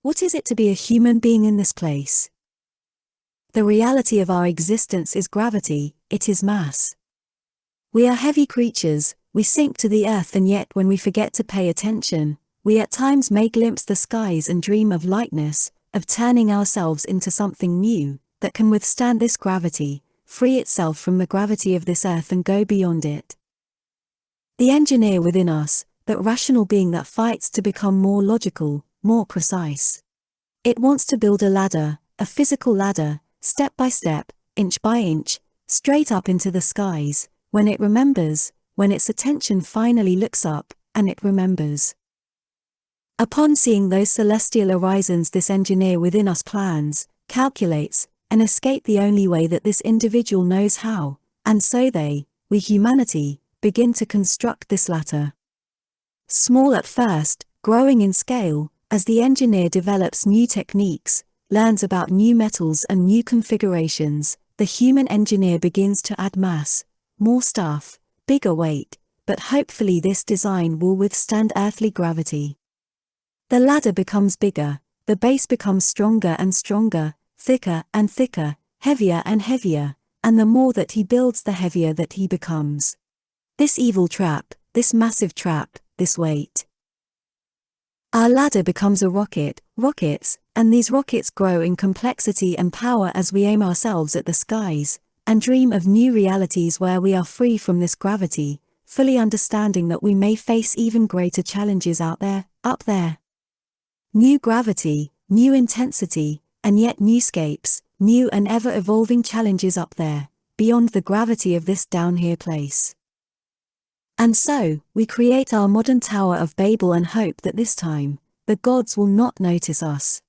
What is it to be a human being in this place? The reality of our existence is gravity, it is mass. We are heavy creatures, we sink to the earth, and yet when we forget to pay attention, we at times may glimpse the skies and dream of lightness, of turning ourselves into something new, that can withstand this gravity, free itself from the gravity of this earth and go beyond it. The engineer within us, that rational being that fights to become more logical, more precise. It wants to build a ladder, a physical ladder, step by step, inch by inch, straight up into the skies, when it remembers, when its attention finally looks up, and it remembers. Upon seeing those celestial horizons, this engineer within us plans, calculates, and escape the only way that this individual knows how, and so we humanity, begin to construct this ladder. Small at first, growing in scale, as the engineer develops new techniques, learns about new metals and new configurations, the human engineer begins to add mass, more stuff, bigger weight, but hopefully this design will withstand earthly gravity. The ladder becomes bigger, the base becomes stronger and stronger, thicker and thicker, heavier and heavier, and the more that he builds, the heavier that he becomes. This evil trap, this massive trap, this weight. Our ladder becomes a rockets, and these rockets grow in complexity and power as we aim ourselves at the skies, and dream of new realities where we are free from this gravity, fully understanding that we may face even greater challenges out there, up there. New gravity, new intensity, and yet new scapes, new and ever-evolving challenges up there, beyond the gravity of this down here place. And so, we create our modern Tower of Babel and hope that this time, the gods will not notice us.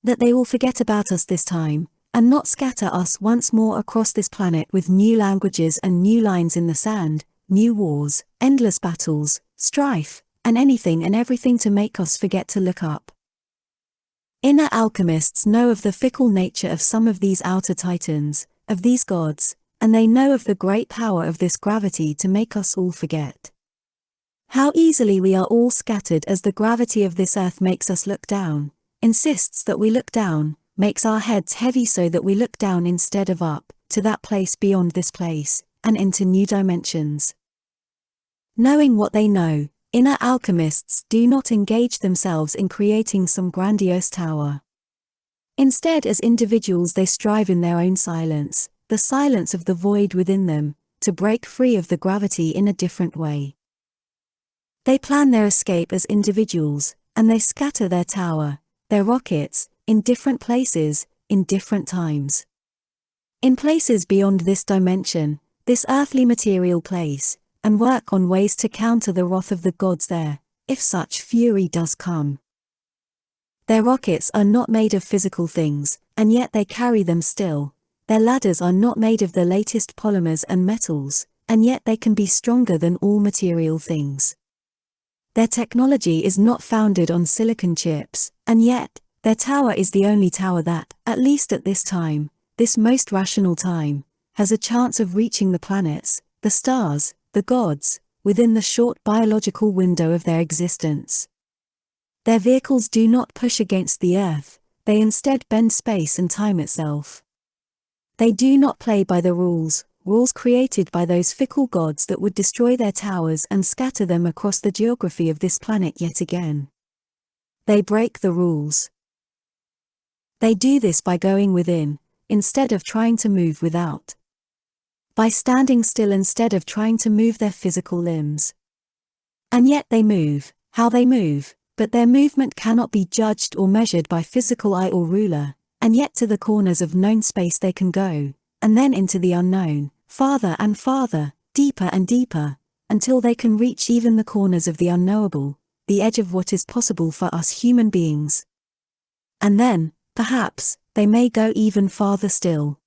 That they will forget about us this time, and not scatter us once more across this planet with new languages and new lines in the sand, new wars, endless battles, strife, and anything and everything to make us forget to look up. Inner alchemists know of the fickle nature of some of these outer titans, of these gods, and they know of the great power of this gravity to make us all forget. How easily we are all scattered as the gravity of this earth makes us look down, insists that we look down, makes our heads heavy so that we look down instead of up, to that place beyond this place, and into new dimensions. Knowing what they know, inner alchemists do not engage themselves in creating some grandiose tower. Instead, as individuals they strive in their own silence, the silence of the void within them, to break free of the gravity in a different way. They plan their escape as individuals, and they scatter their tower, their rockets, in different places, in different times. In places beyond this dimension, this earthly material place, and work on ways to counter the wrath of the gods there, if such fury does come. Their rockets are not made of physical things, and yet they carry them still. Their ladders are not made of the latest polymers and metals, and yet they can be stronger than all material things. Their technology is not founded on silicon chips, and yet, their tower is the only tower that, at least at this time, this most rational time, has a chance of reaching the planets, the stars, the gods, within the short biological window of their existence. Their vehicles do not push against the earth, they instead bend space and time itself. They do not play by the rules created by those fickle gods that would destroy their towers and scatter them across the geography of this planet yet again. They break the rules. They do this by going within, instead of trying to move without. By standing still instead of trying to move their physical limbs. And yet they move, how they move, but their movement cannot be judged or measured by physical eye or ruler. And yet to the corners of known space they can go, and then into the unknown, farther and farther, deeper and deeper, until they can reach even the corners of the unknowable, the edge of what is possible for us human beings. And then, perhaps, they may go even farther still.